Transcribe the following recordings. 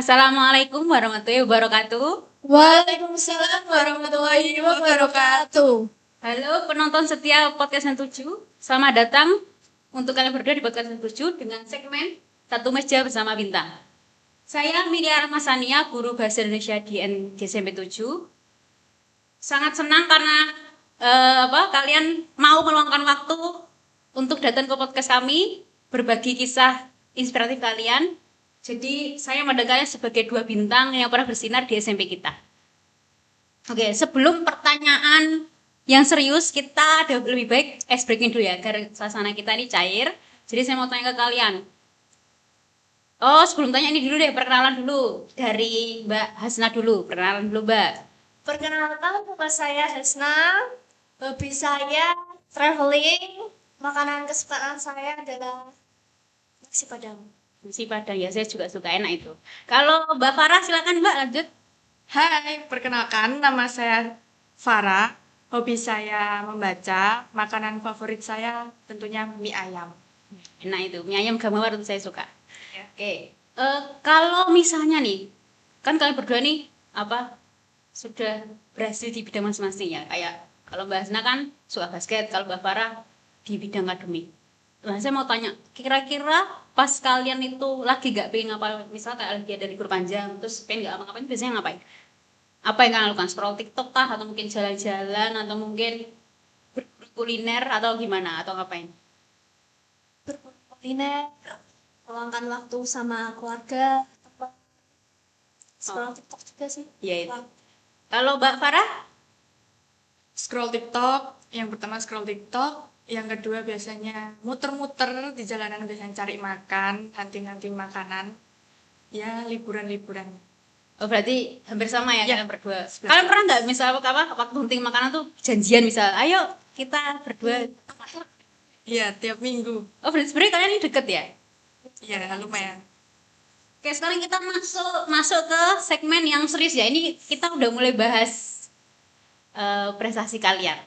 Assalamualaikum warahmatullahi wabarakatuh. Waalaikumsalam warahmatullahi wabarakatuh. Halo penonton setia podcast yang 7. Selamat datang untuk kalian berdua di podcast yang 7 dengan segmen Satu Meja Bersama Bintang. Saya Milia Masania, guru bahasa Indonesia di SMP 7. Sangat senang karena kalian mau meluangkan waktu untuk datang ke podcast kami, berbagi kisah inspiratif kalian. Jadi saya mendengarnya sebagai dua bintang yang pernah bersinar di SMP kita. Oke, sebelum pertanyaan yang serius, kita ada lebih baik ice breaking dulu ya, agar suasana kita ini cair. Jadi saya mau tanya ke kalian. Oh, sebelum tanya ini dulu deh, perkenalan dulu. Dari Mbak Hasna dulu, perkenalan dulu Mbak. Perkenalkan, nama saya Hasna. Hobi saya traveling. Makanan kesukaan saya adalah nasi padang. Nasi Padang ya, saya juga suka, enak itu. Kalau Mbak Farah silakan Mbak lanjut. Hai, perkenalkan nama saya Farah. Hobi saya membaca. Makanan favorit saya tentunya mie ayam. Enak itu, mie ayam gamawar itu saya suka. Ya. Oke, kalau misalnya nih, kan kalian berdua nih sudah berhasil di bidang masing-masing ya. Kayak kalau Mbak Hasna kan suka basket, kalau Mbak Farah di bidang akademik. Nah, saya mau tanya, kira-kira pas kalian itu lagi gak pengen ngapa, misalnya kayak lagi ada libur panjang, terus pengen gak ngapain, biasanya ngapain? Apa yang kalian lakukan? Scroll TikTok kah? Atau mungkin jalan-jalan? Atau mungkin kuliner? Atau gimana? Atau ngapain? Berkuliner, meluangkan waktu sama keluarga. Scroll TikTok juga sih. Iya itu. Kalau Mbak Farah? Scroll TikTok. Yang pertama scroll TikTok. Yang kedua biasanya muter-muter di jalanan, biasanya cari makan, hunting-hunting makanan. Ya, liburan-liburan. Oh, berarti hampir sama ya, Ya, kalian berdua. 11. Kalian pernah nggak misal waktu hunting makanan tuh janjian misal, ayo kita berdua. Iya, tiap minggu. Oh, berarti sebenarnya kalian ini deket ya? Ya, lumayan. Oke, sekarang kita masuk ke segmen yang serius ya. Ini kita udah mulai bahas prestasi kalian.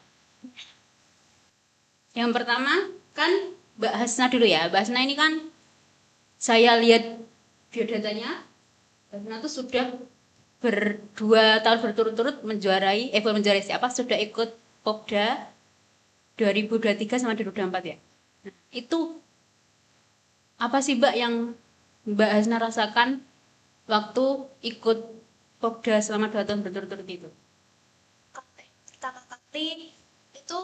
Yang pertama kan Mbak Hasna dulu ya. Mbak Hasna ini kan saya lihat biodatanya, Mbak Hasna tuh sudah berdua tahun berturut-turut menjuarai, bukan menjuarai siapa, sudah ikut Popda 2023 sama 2024 ya. Nah, itu apa sih Mbak yang Mbak Hasna rasakan waktu ikut Popda selama 2 tahun berturut-turut itu? Pertama kali itu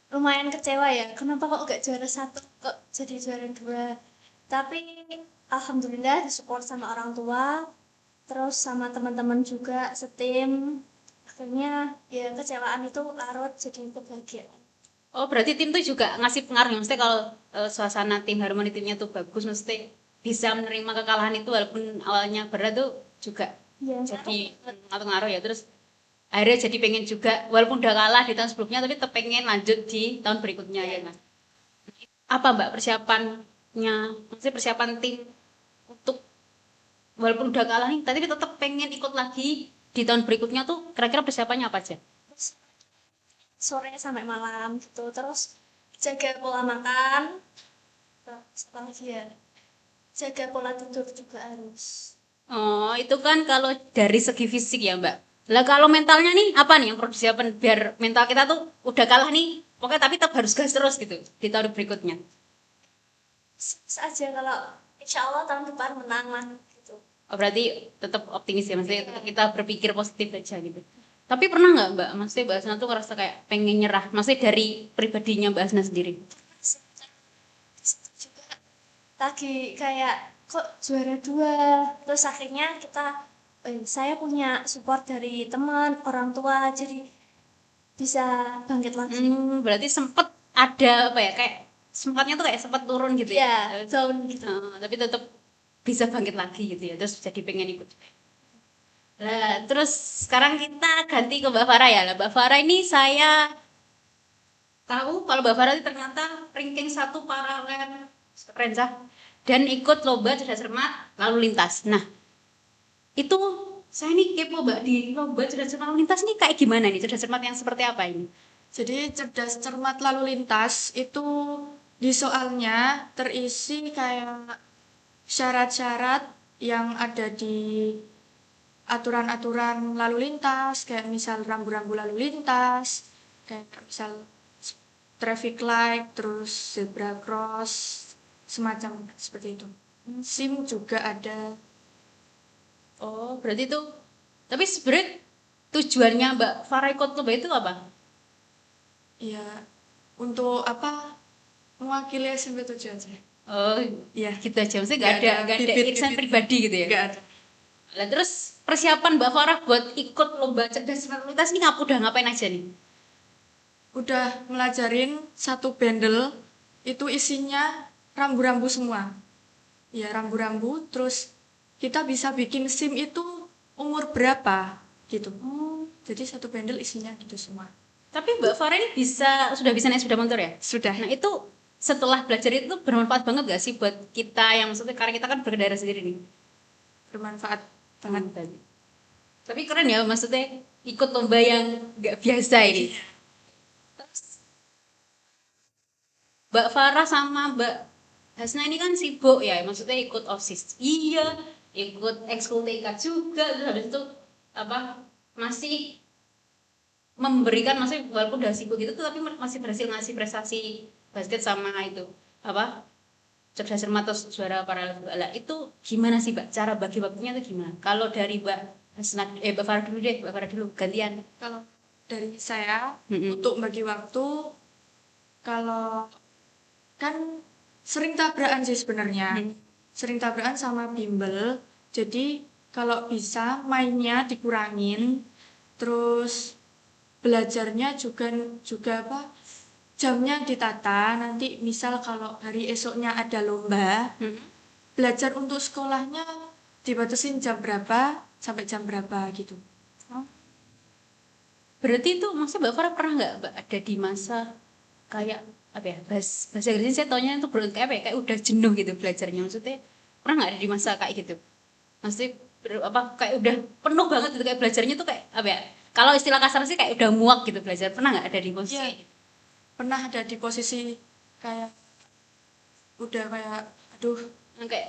lumayan kecewa ya, kenapa kok gak juara 1, kok jadi juara 2. Tapi alhamdulillah disupport sama orang tua, terus sama teman-teman juga setim. Akhirnya ya kecewaan itu larut jadi kebahagiaan. Oh, berarti tim tuh juga ngasih pengaruh ya? Maksudnya kalau suasana tim, harmoni timnya tuh bagus, mesti bisa menerima kekalahan itu walaupun awalnya berat tuh juga Ya, jadi ngaruh ya. Terus akhirnya jadi pengen juga, walaupun udah kalah di tahun sebelumnya, tapi tetap pengen lanjut di tahun berikutnya ya kan? Apa Mbak persiapannya, maksudnya persiapan tim untuk walaupun udah kalah nih, tapi tetap pengen ikut lagi di tahun berikutnya tuh kira-kira persiapannya apa aja? sore sampai malam gitu, terus jaga pola makan, terus apa lagi ya, jaga pola tidur juga harus. Oh, itu kan kalau dari segi fisik ya, Mbak. Lah kalau mentalnya nih apa nih yang perlu disiapkan biar mental kita tuh udah kalah nih, pokoknya tapi tetap harus gas terus gitu di tahun berikutnya. Saja kalau insya Allah tahun depan menang lah gitu. Oh, berarti tetap optimis ya, maksudnya tetap kita berpikir positif aja gitu. Tapi pernah nggak Mbak, maksudnya Mbak Asna tuh ngerasa kayak pengen nyerah, maksudnya dari pribadinya Mbak Asna sendiri? Juga lagi kayak kok juara 2, terus akhirnya kita saya punya support dari teman orang tua, jadi bisa bangkit lagi. Berarti sempet ada apa ya, kayak semangatnya tuh kayak sempat turun gitu ya. Ya down gitu. Tapi tetap bisa bangkit lagi gitu ya, terus jadi pengen ikut. Nah, terus sekarang kita ganti ke Mbak Farah ya. Lah, Mbak Farah ini saya tahu kalau Mbak Farah ini ternyata ranking 1 paralel Renza dan ikut lomba cerdas cermat lalu lintas. Nah, itu saya nih kepo Mbak, di lomba cerdas cermat lalu lintas nih kayak gimana nih, cerdas cermat yang seperti apa ini? Jadi cerdas cermat lalu lintas itu di soalnya terisi kayak syarat-syarat yang ada di aturan-aturan lalu lintas, kayak misal rambu-rambu lalu lintas, kayak misal traffic light, terus zebra cross, semacam seperti itu. SIM juga ada. Oh, berarti itu. Tapi sebenarnya tujuannya Mbak Farah ikut lomba itu apa? Ya, untuk apa? Mewakili SMP 7 aja. Oh, Iya. gitu aja. Maksudnya nggak ada irisan bibit. pribadi gitu ya? Nggak ada. Lah terus persiapan Mbak Farah buat ikut lomba cerdas lalu lintas ini udah ngapain aja nih? Udah ngelajarin satu bendel, itu isinya rambu-rambu semua. Ya, rambu-rambu, terus kita bisa bikin SIM itu umur berapa, gitu. Oh, Jadi satu bendel isinya gitu semua. tapi Mbak Farah ini sudah bisa naik sepeda motor ya? Sudah. Nah itu setelah belajar itu bermanfaat banget gak sih buat kita yang maksudnya karena kita kan berkendara sendiri nih. Bermanfaat banget. Tadi. Tapi keren ya maksudnya ikut lomba yang gak biasa ini. Terus Mbak Farah sama Mbak Hasna ini kan sibuk ya, maksudnya ikut OSIS. Iya, ikut ekskul TK juga, terus habis itu apa masih memberikan masih walaupun udah sibuk gitu tuh tapi masih berhasil ngasih prestasi basket sama itu apa cerdas cermat atau juara paralel lah itu gimana sih Mbak cara bagi waktunya itu gimana kalau dari Mbak Hasna Mbak Farah dulu deh Mbak Farah dulu gantian. Kalau dari saya, Mm-mm. untuk bagi waktu, kalau kan sering tabrakan sih sebenarnya. Mm. Sering tabrakan sama bimbel. Jadi kalau bisa mainnya dikurangin, terus belajarnya juga juga apa? Jamnya ditata. Nanti misal kalau hari esoknya ada lomba, Mm. belajar untuk sekolahnya dibatasin jam berapa sampai jam berapa gitu. Berarti itu maksudnya Mbak Farah pernah nggak Mbak ada di masa kayak apa ya bahasa Inggrisnya saya taunya itu kayak apa ya kayak udah jenuh gitu belajarnya maksudnya pernah nggak ada di masa kayak gitu maksudnya apa kayak udah penuh banget gitu kayak belajarnya tuh kayak apa ya kalau istilah kasar sih kayak udah muak gitu belajar pernah nggak ada di posisi Iya. kayak gitu? Pernah ada di posisi kayak udah kayak aduh, Kayak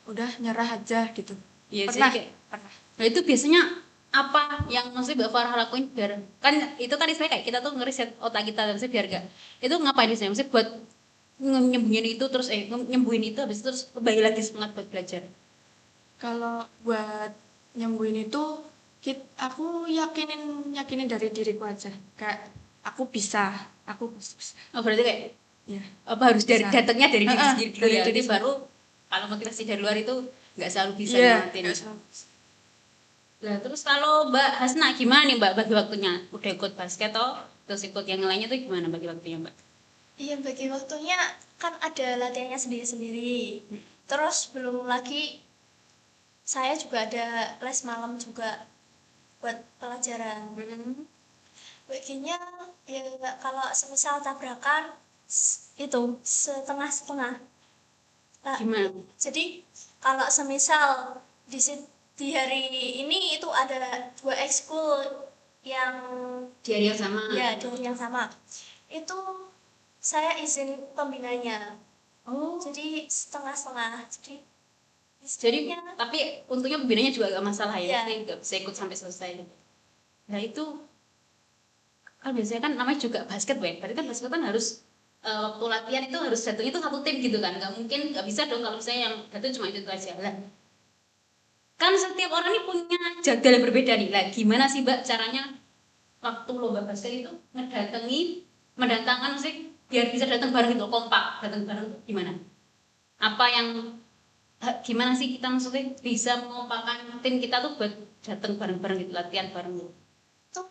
udah nyerah aja gitu. ya jadi Pernah. kayak Pernah. nah itu biasanya apa yang maksudnya Mbak Farah lakuin biar kan itu kan istilahnya kayak kita tuh ngeriset otak kita maksudnya biar gak itu ngapain biasanya maksudnya buat nyembuhin itu terus nyembuhin itu habis itu terus kembali lagi semangat buat belajar. Kalau buat nyembuhin itu aku yakinin dari diriku aja. Kayak aku bisa, aku bisa. Oh berarti kayak Ya. apa harus dari Bisa. datangnya dari diri Heeh, sendiri dulu dari ya diri jadi sendiri. baru kalau motivasi dari luar itu nggak selalu bisa Iya, nyemangatin. nggak salah. Nah terus kalau Mbak Hasna gimana nih Mbak bagi waktunya udah ikut basket toh terus ikut yang lainnya tuh gimana bagi waktunya Mbak? Iya, bagi waktunya kan ada latihannya sendiri-sendiri. Terus belum lagi saya juga ada les malam juga buat pelajaran. Baginya ya kalau semisal tabrakan itu setengah-setengah. Nah, Gimana? jadi kalau semisal di hari ini itu ada 2 ekskul yang Di hari yang sama. ya di hari yang sama. Itu saya izin pembinanya. Oh. Jadi setengah-setengah. Jadi Jadi istilahnya tapi untungnya pembinanya juga gak masalah ya, Iya. maksudnya nggak bisa ikut sampai selesai. Nah itu kan biasanya kan namanya juga basket ya, berarti kan basket kan harus waktu latihan itu harus datang itu satu tim gitu kan, nggak mungkin nggak bisa dong kalau misalnya yang datang cuma itu aja lah. Kan setiap orang ini punya jadwal yang berbeda nih, lah gimana sih Mbak caranya waktu lomba basket itu mendatangkan sih biar bisa datang bareng itu kompak, datang bareng itu gimana? Apa yang gimana sih kita maksudnya bisa mengompakkan tim kita tuh buat datang bareng-bareng gitu latihan bareng gitu. tuh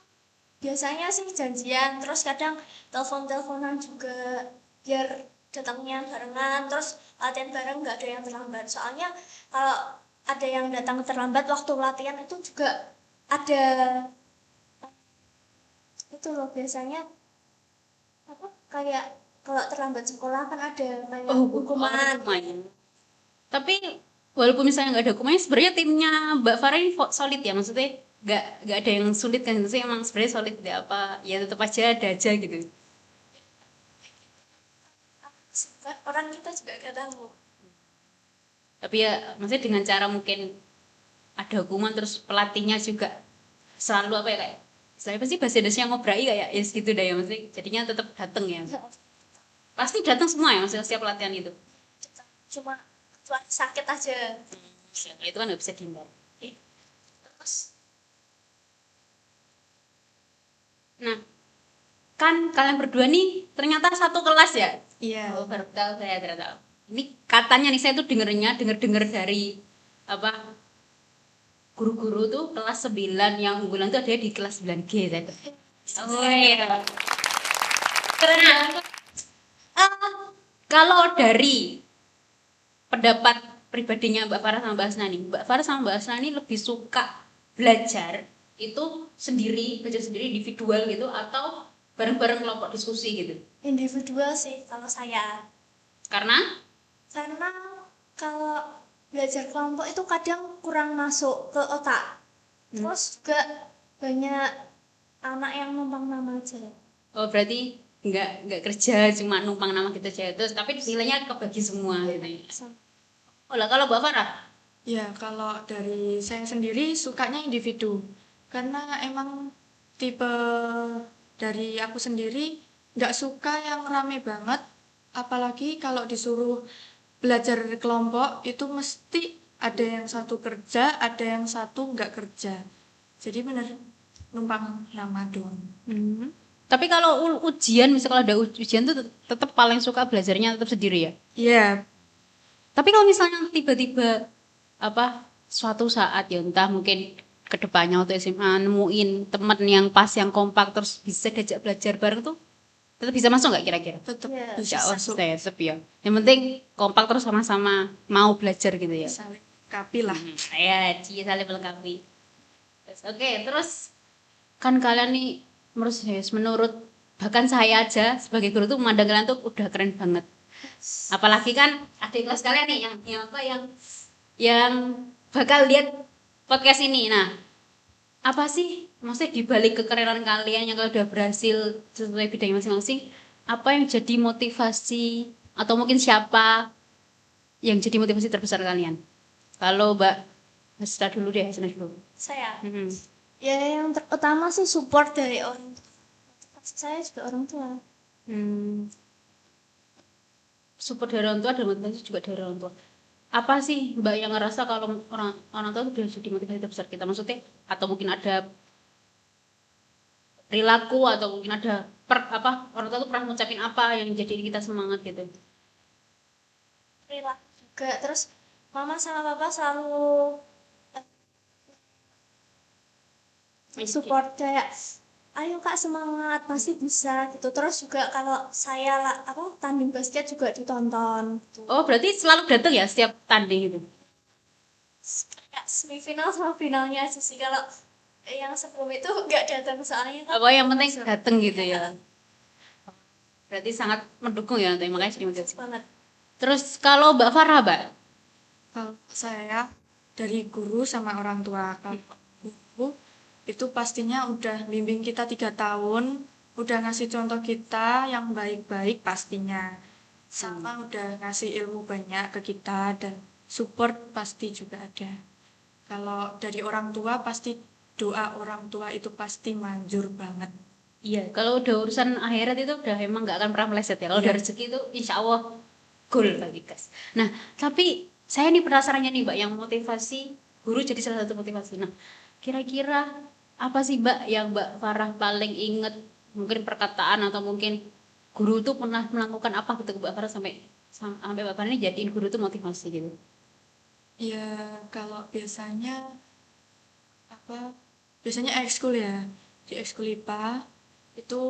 biasanya sih janjian, terus kadang telepon-teleponan juga biar datangnya barengan, terus latihan bareng nggak ada yang terlambat. Soalnya kalau ada yang datang terlambat waktu latihan itu juga ada itu loh biasanya apa kayak kalau terlambat sekolah kan ada kayak hukuman. Hukuman. Tapi walaupun misalnya nggak ada hukumannya, sebenarnya timnya Mbak Farah ini solid ya, maksudnya nggak ada yang sulit kan, maksudnya emang sebenarnya solid deh apa, ya tetap aja ada aja gitu. Orang kita juga gak tahu. Tapi ya maksudnya dengan cara mungkin ada hukuman, terus pelatihnya juga selalu apa ya, kayak istilahnya pasti bahasa Indonesia ngobrai kayak ya segitu dah ya, maksudnya jadinya tetap datang ya, pasti datang semua ya maksudnya setiap pelatihan itu. Cuma kecuali sakit aja. Itu kan nggak bisa dihindari. Terus Nah, kan kalian berdua nih ternyata satu kelas ya. Iya. Oh, baru tahu saya ternyata. Ini katanya nih, saya tuh denger dari apa, guru-guru tuh kelas 9 yang unggulan tuh ada di kelas 9G saya tuh. Oh iya. keren Nah, banget. kalau dari pendapat pribadinya Mbak Farah sama Mbak Asnani, Mbak Farah sama Mbak Asnani lebih suka belajar itu sendiri, belajar sendiri individual gitu, atau bareng-bareng kelompok diskusi gitu? Individual sih kalau saya. Karena Karena kalau belajar kelompok itu kadang kurang masuk ke otak. Terus juga banyak anak yang numpang nama aja. oh berarti nggak kerja cuma numpang nama gitu aja, terus tapi nilainya kebagi semua gitu ya. Oh lah, kalau Mbak Farah? Ya, kalau dari saya sendiri sukanya individu. Karena emang tipe dari aku sendiri nggak suka yang rame banget. Apalagi kalau disuruh belajar kelompok itu mesti ada yang satu kerja, ada yang satu nggak kerja. Jadi bener numpang nama doang. Tapi kalau ujian, misalnya kalau ada ujian tuh tetap paling suka belajarnya tetap sendiri ya. Iya, Tapi kalau misalnya tiba-tiba apa suatu saat ya, entah mungkin kedepannya waktu SMA nemuin temen yang pas, yang kompak, terus bisa diajak belajar bareng tuh, tetap bisa masuk nggak kira-kira? tetap Iya, bisa Ya, masuk. tetap ya. Yang penting kompak terus sama-sama mau belajar gitu ya. Saling kapi lah. Ya, saling melengkapi. Oke, terus kan kalian nih, menurut bahkan saya aja sebagai guru tuh memandang kalian tuh udah keren banget. Apalagi kan adik kelas kalian nih yang bakal lihat podcast ini. Nah, apa sih maksudnya dibalik kekerenan kalian yang kalau udah berhasil sesuai bidangnya masing-masing, apa yang jadi motivasi, atau mungkin siapa yang jadi motivasi terbesar kalian? Kalau Mbak Hasna dulu deh, Hasna dulu. Saya. Hmm. Ya yang terutama sih support dari orang tua. Motivasi saya juga orang tua. Hmm. Support dari orang tua dan motivasi juga dari orang tua. Apa sih Mbak yang ngerasa kalau orang orang tua itu udah jadi motivasi terbesar kita? Maksudnya atau mungkin ada perilaku, atau mungkin ada orang tua tuh pernah ngucapin apa yang jadi kita semangat gitu? Perilaku juga. Terus mama sama papa selalu support kayak ayo kak semangat pasti bisa gitu. Terus juga kalau saya tanding basket juga ditonton gitu. Oh, berarti selalu datang ya setiap tanding itu? Kayak semifinal sama finalnya aja sih, kalau yang sebelum itu nggak datang soalnya kan. Apa yang penting datang gitu ya? Berarti sangat mendukung ya, nanti makanya jadi motivasi. Banget. Terus kalau Mbak Farah, Mbak? Kalau saya dari guru sama orang tua. Kalau guru itu pastinya udah bimbing kita 3 tahun, udah ngasih contoh kita yang baik-baik pastinya. Sama udah ngasih ilmu banyak ke kita dan support pasti juga ada. Kalau dari orang tua pasti doa orang tua itu pasti manjur banget. Iya, kalau udah urusan akhirat itu udah emang nggak akan pernah meleset ya. Kalau Iya. udah rezeki itu insya Allah goal bagi guys. Nah, tapi saya nih penasarannya nih Mbak, yang motivasi guru jadi salah satu motivasi. Nah, kira-kira apa sih Mbak yang Mbak Farah paling inget? Mungkin perkataan atau mungkin guru tuh pernah melakukan apa gitu ke Mbak Farah sampai sampai Mbak Farah ini jadiin guru tuh motivasi gitu. Ya, kalau biasanya apa? Biasanya ekskul ya. Di ekskul IPA itu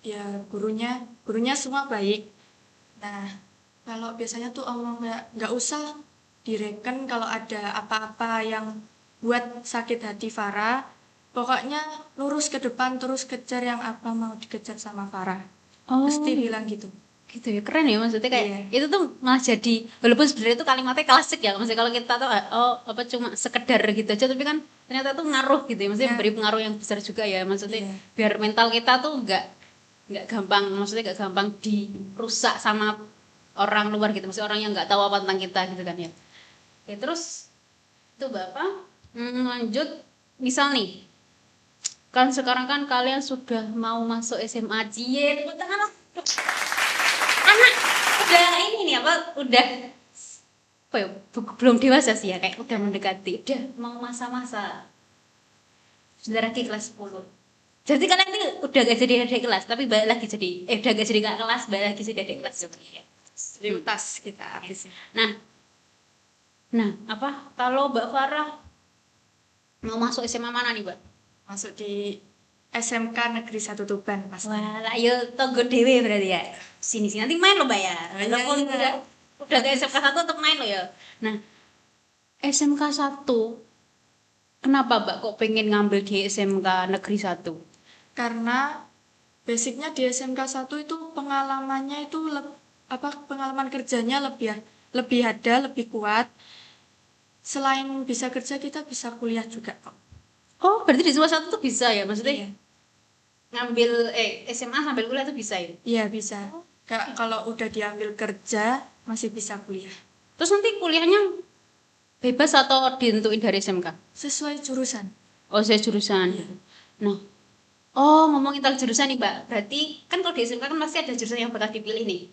ya gurunya semua baik. Nah, kalau biasanya tuh omong nggak usah direken kalau ada apa-apa yang buat sakit hati Farah. Pokoknya lurus ke depan terus kejar yang apa mau dikejar sama Farah. Mesti bilang gitu. Gitu ya, keren ya, maksudnya kayak Iya. itu tuh malah jadi, walaupun sebenarnya itu kalimatnya klasik ya, maksudnya kalau kita tuh apa cuma sekedar gitu aja, tapi kan ternyata tuh ngaruh gitu ya, maksudnya Ya. beri pengaruh yang besar juga ya, maksudnya Iya. biar mental kita tuh nggak gampang, maksudnya nggak gampang dirusak sama orang luar gitu, maksudnya orang yang nggak tahu apa tentang kita gitu kan ya. Oke, terus itu Bapak lanjut misal nih kan sekarang kan kalian sudah mau masuk SMA cie tepuk tangan lah. Anak udah ini nih apa udah apa ya, belum dewasa sih ya kayak udah mendekati udah mau masa-masa sebentar lagi kelas 10. Jadi kalian tuh udah gak jadi adik kelas tapi balik lagi jadi udah gak jadi kakak kelas balik lagi jadi adik kelas gitu ya. Prioritas kita habisnya. Nah, apa kalau Mbak Farah mau masuk SMA mana nih, Mbak? Masuk di SMK Negeri 1 Tuban pasti. Wah, lah yo togo dewe berarti ya. Sini sini nanti main lo, Mbak ya. Iya, Walaupun iya. udah ke SMK 1 tetap main lo ya. Nah, SMK 1 kenapa Mbak kok pengen ngambil di SMK Negeri 1? Karena basicnya di SMK 1 itu pengalamannya itu pengalaman kerjanya lebih ada, lebih kuat. Selain bisa kerja kita bisa kuliah juga kok. Oh, berarti di semester 1 tuh bisa ya? Maksudnya Iya. ngambil SMA sambil kuliah tuh bisa ya? Iya bisa. Kalau udah diambil kerja masih bisa kuliah. Terus nanti kuliahnya bebas atau ditentuin dari SMK? Sesuai jurusan. Oh, saya jurusan. Nah, oh ngomongin tentang jurusan nih Mbak. Berarti kan kalau di SMK kan pasti ada jurusan yang bakal dipilih nih.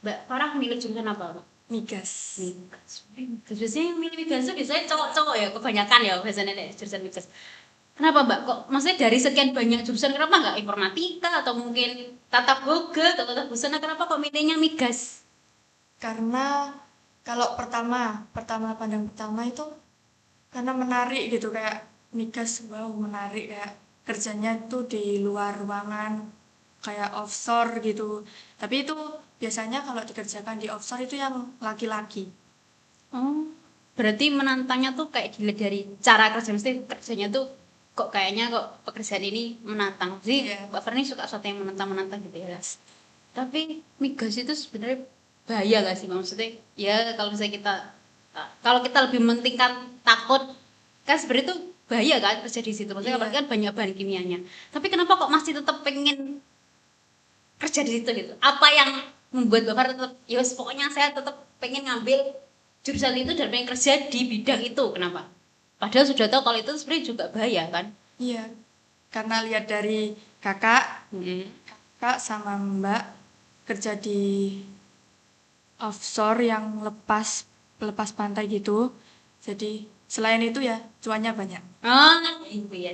Mbak Farah milih jurusan apa Mbak? Migas. Migas. Biasanya yang milih migas itu biasanya cowok-cowok ya kebanyakan ya biasanya nih jurusan migas. Kenapa Mbak? Kok maksudnya dari sekian banyak jurusan kenapa nggak informatika atau mungkin tata boga atau tata busana kenapa kok milihnya migas? Karena kalau pertama pandang pertama itu karena menarik gitu kayak migas, wow menarik, kayak kerjanya itu di luar ruangan kayak offshore gitu. Tapi itu biasanya kalau dikerjakan di offshore itu yang laki-laki. Oh, berarti menantangnya tuh kayak dilihat dari cara kerja mesti kerjanya tuh kok kayaknya kok pekerjaan ini menantang sih. Iya. Mbak Farni suka sesuatu yang menantang-menantang gitu ya. Tapi migas itu sebenarnya bahaya gak sih Mbak? Maksudnya ya kalau kita lebih mementingkan takut kan sebenarnya itu bahaya kan kerja di situ. Maksudnya Iya. apalagi kan banyak bahan kimianya. Tapi kenapa kok masih tetap pengen kerja di situ gitu? Apa yang membuat Mbak Farni tetap ya wes, pokoknya saya tetap pengen ngambil jurusan itu dan pengen kerja di bidang itu. Kenapa? Padahal sudah tahu kalau itu sebenarnya juga bahaya kan? Iya. Karena lihat dari kakak Hmm. sama mbak kerja di offshore yang lepas pantai gitu. Jadi selain itu ya cuannya banyak. Oh, itu ya.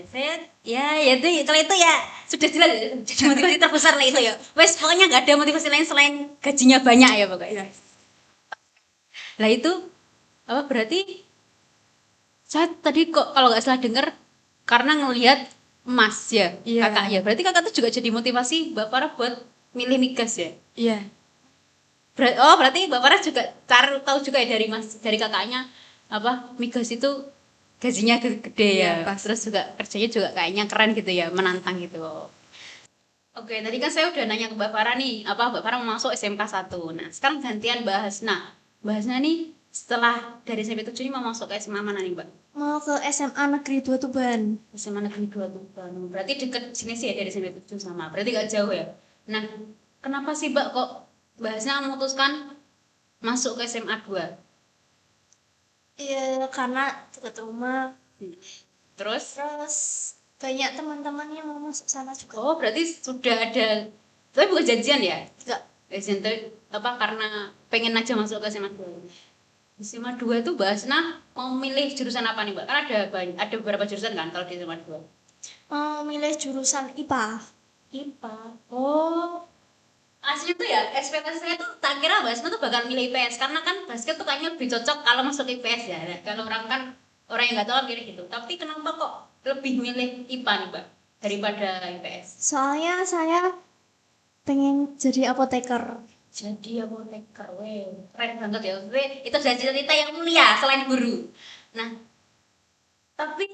Ya itu kalau itu ya sudah jelas ya. Jadi motivasi terbesar lah itu ya. Wes pokoknya nggak ada motivasi lain selain gajinya banyak ya pokoknya. Iya. Lah itu apa berarti saya tadi kok kalau nggak salah dengar karena ngelihat emas ya Iya. kakak ya. Berarti kakak tuh juga jadi motivasi Mbak Farah buat milih migas ya. Iya. Berarti Mbak Farah juga tahu juga ya dari kakaknya apa migas itu gajinya gede ya. Iya, pas. Terus juga kerjanya juga kayaknya keren gitu ya, menantang gitu. Oke, tadi kan saya udah nanya ke Mbak Farah nih, apa Mbak Farah mau masuk SMK 1. Nah, sekarang gantian bahas. Nah, bahasnya nih setelah dari SMP 7 ini mau masuk ke SMA mana nih, Mbak? Mau ke SMA Negeri 2 Tuban. SMA Negeri 2 Tuban. Berarti deket sini sih ya dari SMP 7 sama. Berarti gak jauh ya. Nah, kenapa sih Mbak kok bahasnya memutuskan masuk ke SMA 2? Iya, karena dekat rumah. Terus? Terus banyak teman-teman yang mau masuk sana juga. Oh, berarti sudah ada, tapi bukan janjian ya? Enggak. Janjian tapi apa karena pengen aja masuk ke SMA 2. SMA 2 itu Basna mau milih jurusan apa nih, Mbak? Kan ada beberapa jurusan kan kalau di SMA 2. Mau milih jurusan IPA. IPA. Oh. Asli tuh ya, ekspektasi saya tuh tak kira Basna tuh bakal milih IPS karena kan basket tuh kayaknya lebih cocok kalau masuk IPS ya. Nah, kalau orang yang nggak tahu kan milih gitu. Tapi kenapa kok lebih milih IPA nih, Mbak, daripada IPS? Soalnya saya pengen jadi apoteker. Jadi apoteker, weh, keren banget ya. Weh, itu sudah cita-cita yang mulia selain guru. Nah, tapi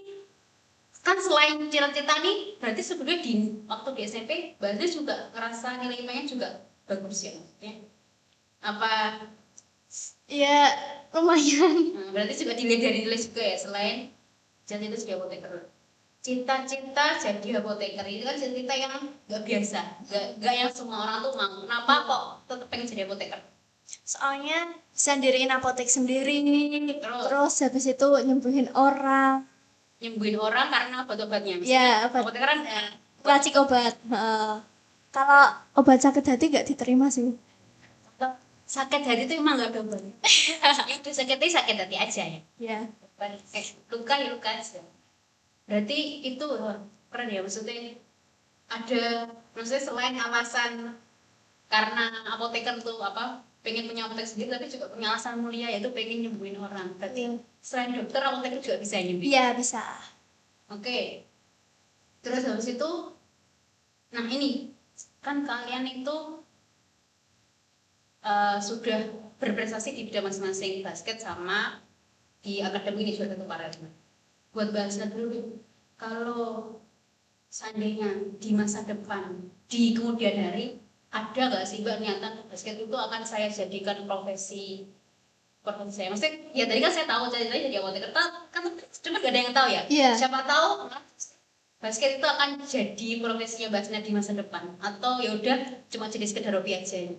kan selain cita-cita nih, berarti sebenarnya waktu di SMP, berarti juga ngerasa nilai IPA-nya juga bagus ya, maksudnya. Apa? Ya, lumayan. Berarti juga dilihat dari nilai juga ya, selain cita-cita jadi apoteker. Cita-cita jadi apoteker itu kan cita-cita yang nggak biasa, nggak yang semua orang tuh mau. Kenapa kok tetap pengen jadi apoteker? Soalnya bisa diriin apotek sendiri, Terus? terus habis itu nyembuhin orang. Nyembuhin orang karena obat-obatnya. Ya, obat Obatnya kan racik obat. Heeh. Kalau obat sakit hati nggak diterima sih. sakit hati itu emang gak ada obatnya. Itu sakit hati aja ya. Ya. Luka ya luka aja. Berarti itu keren ya, maksudnya ada, maksudnya selain alasan karena apoteker tuh apa pengen punya apotek sendiri, tapi juga punya alasan mulia yaitu pengen nyembuhin orang. Berarti Iya. selain dokter, apoteker juga bisa nyembuhin. Iya, bisa. Oke. Terus habis itu, nah ini kan kalian itu sudah berprestasi di bidang masing-masing, basket sama di akademi ini juga satu paralel. Buat bahasnya dulu, kalau seandainya di masa depan, di kemudian hari, ada nggak sih Mbak niatan basket itu akan saya jadikan profesi saya? Maksudnya ya tadi kan saya tahu ceritanya jadi apoteker, kan cuma nggak ada yang tahu ya. Iya. Siapa tahu basket itu akan jadi profesinya Mbak di masa depan, atau ya udah cuma jadi sekedar hobi aja.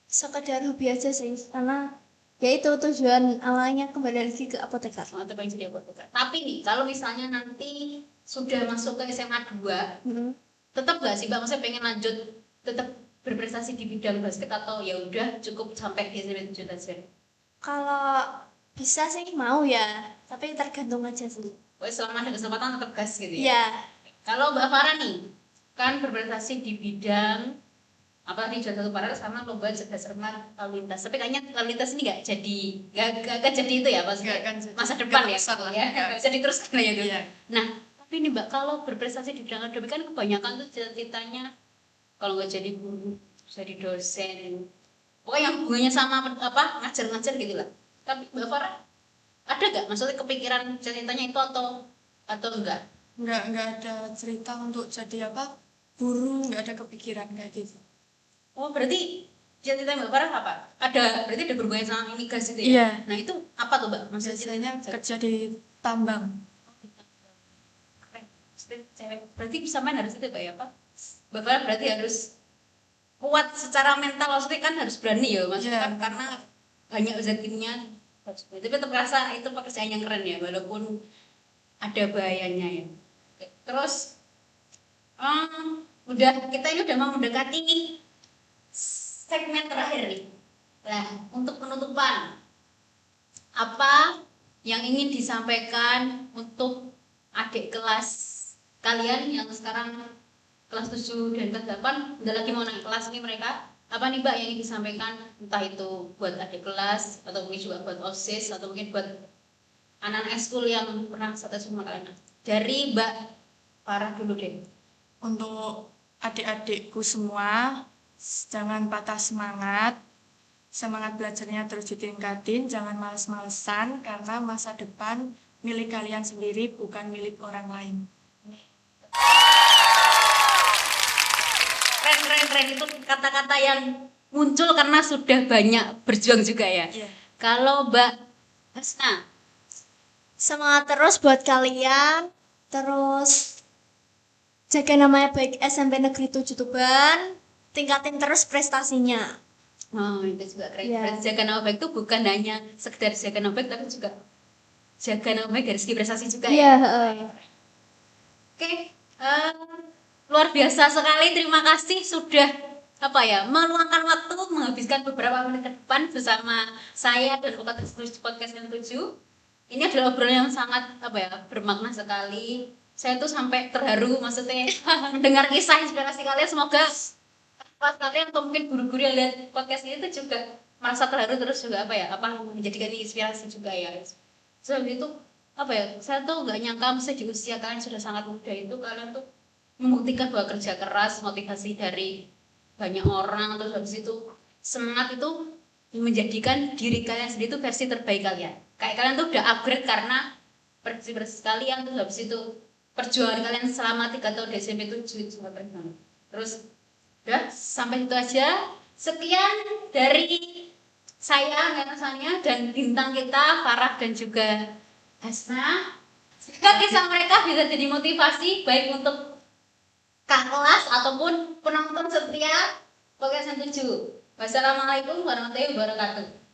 Sekedar hobi aja sih, karena ya itu tujuan awalnya kembali lagi ke apoteker. Atau pengen jadi apoteker. Tapi nih kalau misalnya nanti sudah masuk ke SMA 2, tetap nggak sih Mbak, maksudnya pengen lanjut tetap berprestasi di bidang basket, atau ya udah cukup sampai di SMP 7 aja? Kalau bisa sih mau ya, tapi tergantung aja sih. Pokoknya selama ada kesempatan tetap gas gitu ya. Iya. Kalau Mbak Farah nih kan berprestasi di bidang apa di juara satu paralel sama lomba cerdas cermat lalu lintas, tapi kayaknya lalu lintas ini nggak jadi itu ya pas Nggak akan jadi. masa depan Nggak ya, besar lah. ya nggak bisa diteruskan ya itu. Iya. Nah tapi nih Mbak, kalau berprestasi di bidang akademik kan kebanyakan tuh cita-citanya kalau nggak jadi guru jadi dosen, pokoknya yang hubungannya sama apa ngajar-ngajar gitu lah. Tapi Mbak Farah ada nggak maksudnya kepikiran cita-citanya itu atau enggak? Nggak ada cerita untuk jadi apa guru, nggak ada kepikiran kayak gitu. Oh berarti cita-cita Mbak Farah apa? Berarti ada berhubungan sama migas itu ya? Iya. Nah itu apa tuh Mbak? Maksudnya Biasanya cita-cita kerja di tambang. keren. Maksudnya cewek. Berarti sama harus itu Mbak ya Pak? Mbak Farah berarti harus kuat secara mental, maksudnya kan harus berani ya maksudnya Iya. kan, karena banyak rezekinya. Tapi tetap rasa itu pekerjaan yang keren ya, walaupun ada bahayanya ya. Oke, terus kita ini udah mau mendekati segmen terakhir nih. Nah, untuk penutupan, apa yang ingin disampaikan untuk adik kelas kalian yang sekarang kelas 7 dan kelas 8 udah lagi mau naik kelas nih mereka? Apa nih Mbak yang ingin disampaikan, entah itu buat adik kelas atau mungkin juga buat OSIS atau mungkin buat anak-anak ekskul yang pernah satu sama kalian? Dari Mbak Farah dulu deh. Untuk adik-adikku semua, jangan patah semangat. Semangat belajarnya terus ditingkatin, jangan males-malesan karena masa depan milik kalian sendiri, bukan milik orang lain. Keren itu kata-kata yang muncul karena sudah banyak berjuang juga ya. Iya. Kalau Mbak Hasna, Semangat terus buat kalian. Terus jaga namanya baik SMP Negeri 7 Tuban. Tingkatin terus prestasinya. oh itu juga keren. Iya. Berarti jaga nama baik itu bukan hanya sekedar jaga nama baik, tapi juga jaga nama baik dari segi prestasi juga Iya, ya. Oke, luar biasa sekali. Terima kasih sudah meluangkan waktu menghabiskan beberapa menit ke depan bersama saya dan podcast yang 7. Ini adalah obrolan yang sangat bermakna sekali. Saya tuh sampai terharu, maksudnya mendengar kisah inspirasi kalian. Semoga pas kalian atau mungkin guru-guru yang lihat podcast ini tuh juga merasa terharu, terus juga menjadikan inspirasi juga ya. Sebab itu saya tuh nggak nyangka mesti di usia kalian sudah sangat muda itu kalian tuh membuktikan bahwa kerja keras, motivasi dari banyak orang, terus habis itu semangat itu menjadikan diri kalian sendiri itu versi terbaik kalian. Kayak kalian tuh udah upgrade karena bersih kalian, terus habis itu perjuangan kalian selama 3 tahun di SMP 7 itu keren banget. Terus udah sampai itu aja. Sekian dari saya Sania dan bintang kita Farah dan juga Hasna. Semoga kisah mereka bisa jadi motivasi baik untuk kakak kelas ataupun penonton setia podcast 7. Wassalamualaikum warahmatullahi wabarakatuh.